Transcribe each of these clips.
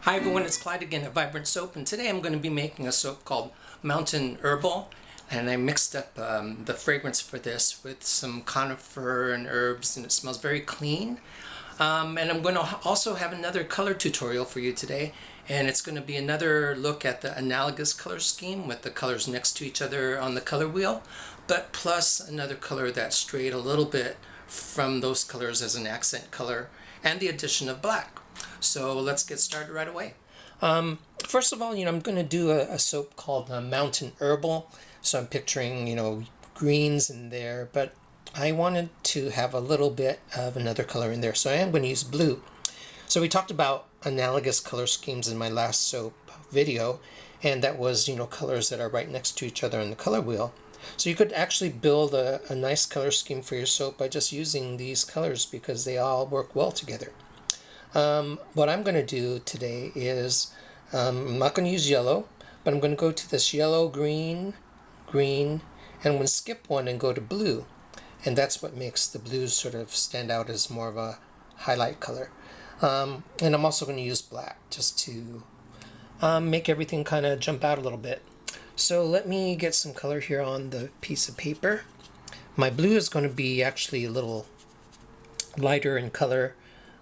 Hi everyone, it's Clyde again at Vibrant Soap, and today I'm going to be making a soap called Mountain Herbal, and I mixed up the fragrance for this with some conifer and herbs, and it smells very clean. And I'm going to also have another color tutorial for you today, and it's going to be another look at the Analogous color scheme with the colors next to each other on the color wheel, but plus another color that's strayed a little bit from those colors as an accent color, and the addition of black. So let's get started right away. First of all, I'm going to do a soap called Mountain Herbal. So I'm picturing, greens in there, but I wanted to have a little bit of another color in there. So I am going to use blue. So we talked about analogous color schemes in my last soap video, and that was, colors that are right next to each other on the color wheel. So you could actually build a nice color scheme for your soap by just using these colors because they all work well together. What I'm going to do today is, I'm not going to use yellow, but I'm going to go to this yellow, green, and I'm going to skip one and go to blue. And that's what makes the blues sort of stand out as more of a highlight color. And I'm also going to use black just to make everything kind of jump out a little bit. So let me get some color here on the piece of paper. My blue is going to be actually a little lighter in color.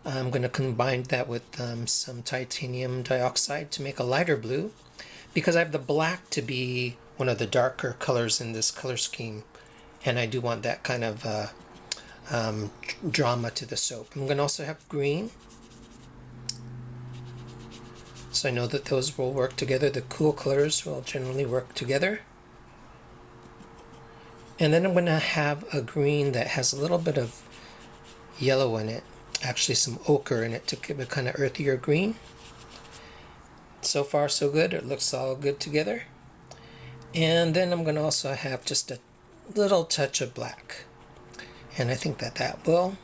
I'm going to combine that with some titanium dioxide to make a lighter blue, because I have the black to be one of the darker colors in this color scheme, and I do want that kind of drama to the soap. I'm going to also have green, so I know that those will work together. The cool colors will generally work together. And then I'm going to have a green that has a little bit of yellow in it. Actually some ochre in it to give a kind of earthier green. So far so good. It looks all good together. And then I'm going to also have just a little touch of black, and I think that will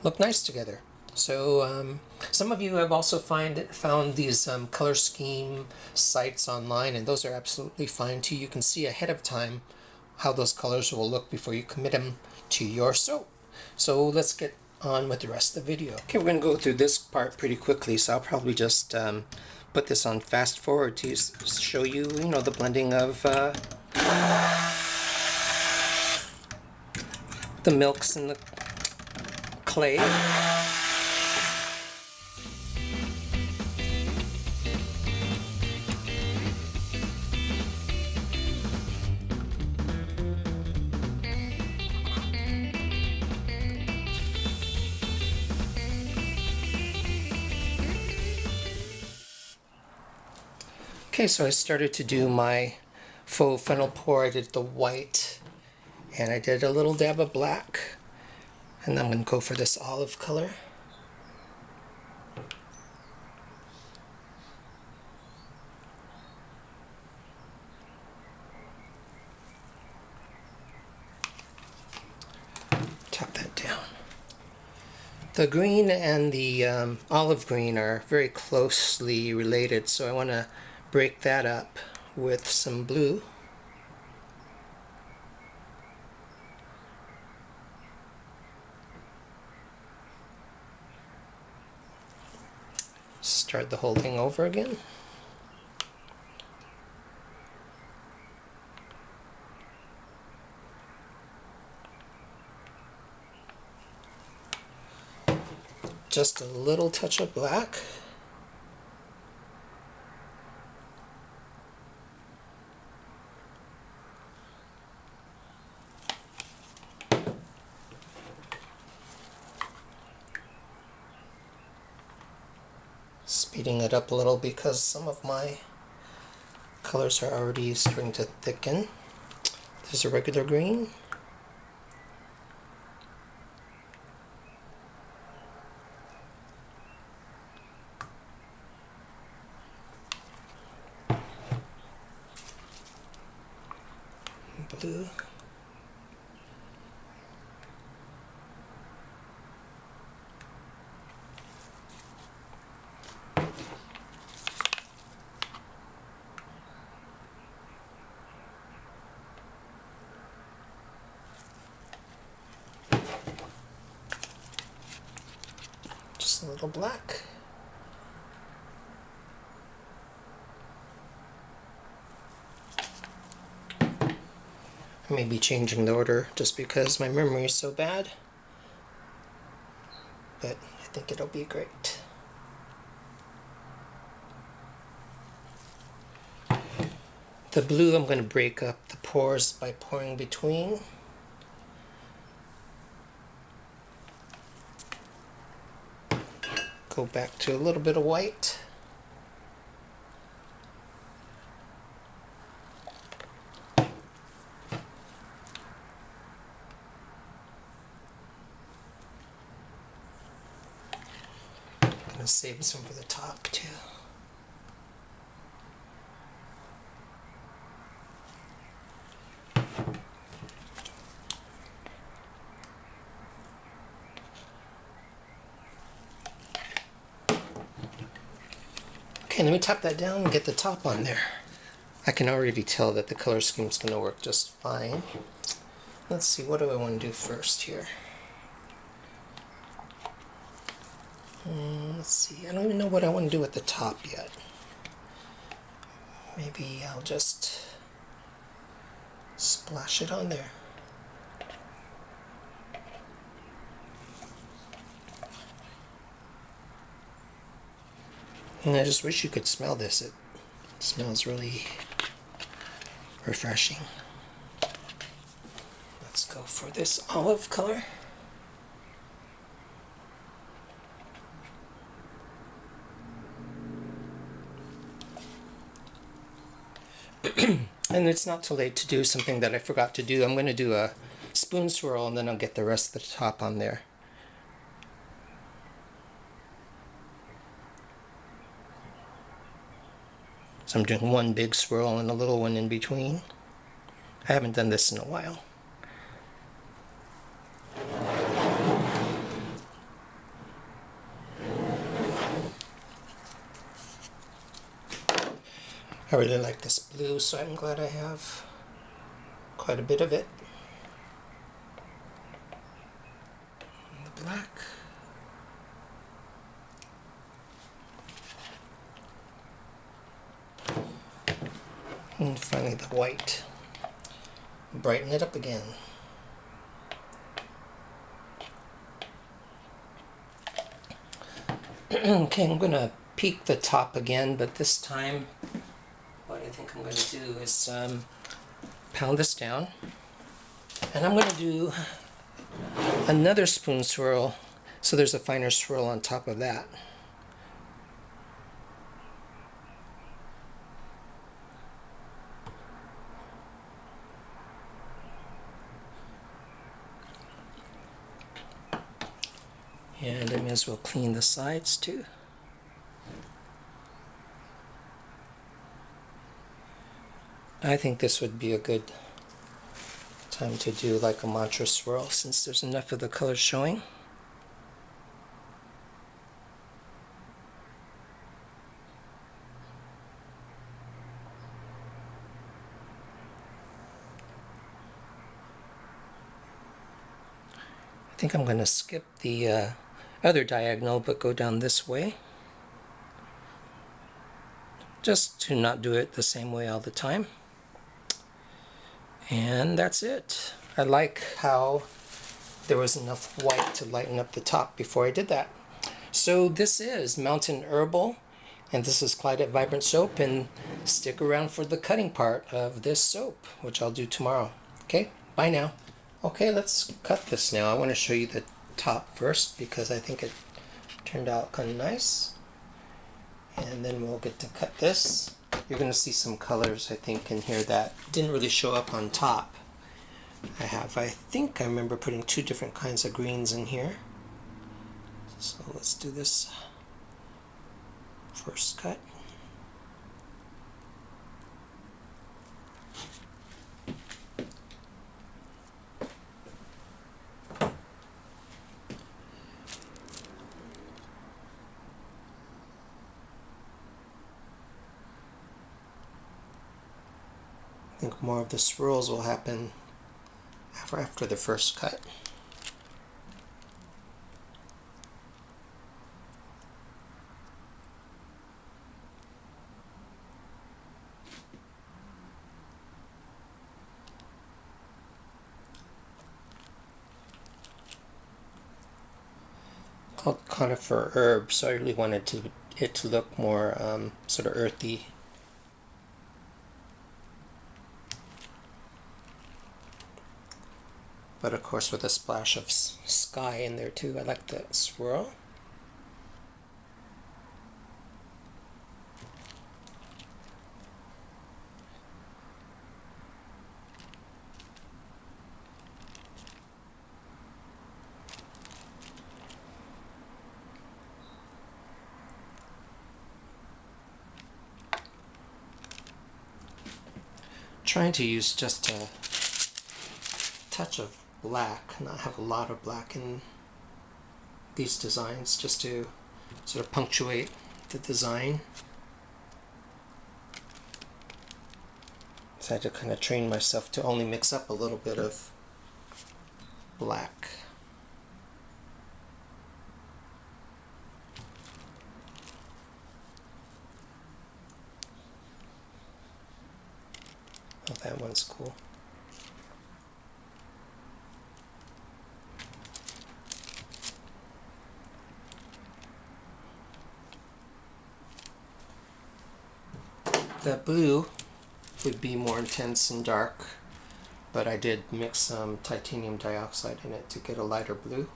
look nice together. So some of you have also found these color scheme sites online, and those are absolutely fine too. You can see ahead of time how those colors will look before you commit them to your soap. So let's get on with the rest of the video. Okay, we're going to go through this part pretty quickly, so I'll probably just put this on fast forward to show you, the blending of the milks and the clay. Okay, so I started to do my faux fennel pour. I did the white, and I did a little dab of black, and I'm going to go for this olive color. Tap that down. The green and the olive green are very closely related, so I want to break that up with some blue. Start the whole thing over again. Just a little touch of black. Speeding it up a little because some of my colors are already starting to thicken. There's a regular green. Blue. Just a little black. I may be changing the order just because my memory is so bad, but I think it'll be great. The blue, I'm going to break up the pores by pouring between. Go back to a little bit of white. I'm going to save some for the top too. Okay, let me tap that down and get the top on there. I can already tell that the color scheme is going to work just fine. Let's see, what do I want to do first here? Let's see, I don't even know what I want to do at the top yet. Maybe I'll just splash it on there. And I just wish you could smell this. It smells really refreshing. Let's go for this olive color. And it's not too late to do something that I forgot to do. I'm going to do a spoon swirl and then I'll get the rest of the top on there. So I'm doing one big swirl and a little one in between. I haven't done this in a while. I really like this blue, so I'm glad I have quite a bit of it. And the black. And finally the white. Brighten it up again. Okay, I'm going to peak the top again, but this time what I think I'm going to do is pound this down. And I'm going to do another spoon swirl, so there's a finer swirl on top of that. And I may as well clean the sides too. I think this would be a good time to do like a mantra swirl since there's enough of the color showing. I think I'm going to skip the other diagonal but go down this way, just to not do it the same way all the time. And that's it. I like how there was enough white to lighten up the top before I did that. So this is Mountain Herbal, and this is Clyde at Vibrant Soap, and stick around for the cutting part of this soap, which I'll do tomorrow. Okay, bye now. Okay, let's cut this now. I want to show you the top first because I think it turned out kind of nice. And then we'll get to cut this. You're going to see some colors, I think, in here that didn't really show up on top. I think I remember putting two different kinds of greens in here. So let's do this first cut. I think more of the swirls will happen after the first cut. called conifer herb, so I really wanted it to look more sort of earthy. But of course with a splash of sky in there too. I like the swirl. Trying to use just a touch of black, not have a lot of black in these designs, just to sort of punctuate the design. So I had to kind of train myself to only mix up a little bit of black. Oh, that one's cool. The blue would be more intense and dark, but I did mix some titanium dioxide in it to get a lighter blue.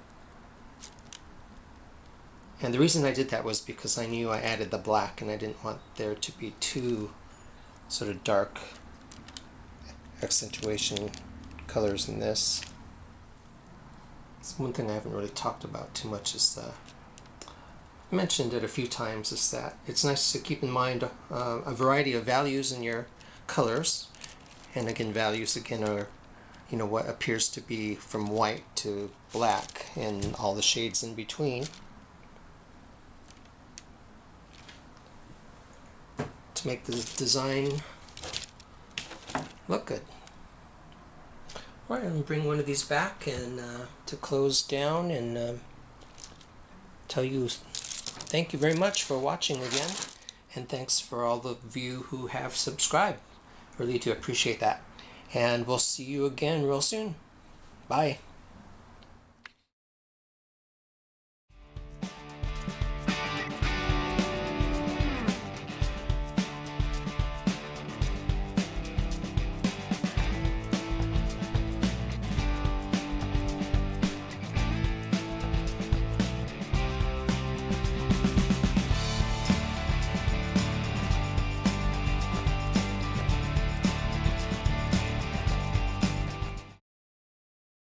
And the reason I did that was because I knew I added the black and I didn't want there to be too sort of dark accentuation colors in this. It's one thing I haven't really talked about too much is I mentioned it a few times, is that it's nice to keep in mind a variety of values in your colors. And again, values again are, you know, what appears to be from white to black and all the shades in between, to make the design look good. Alright, I'm going to bring one of these back and to close down and tell you thank you very much for watching again, and thanks for all of you who have subscribed. Really do appreciate that. And we'll see you again real soon. Bye.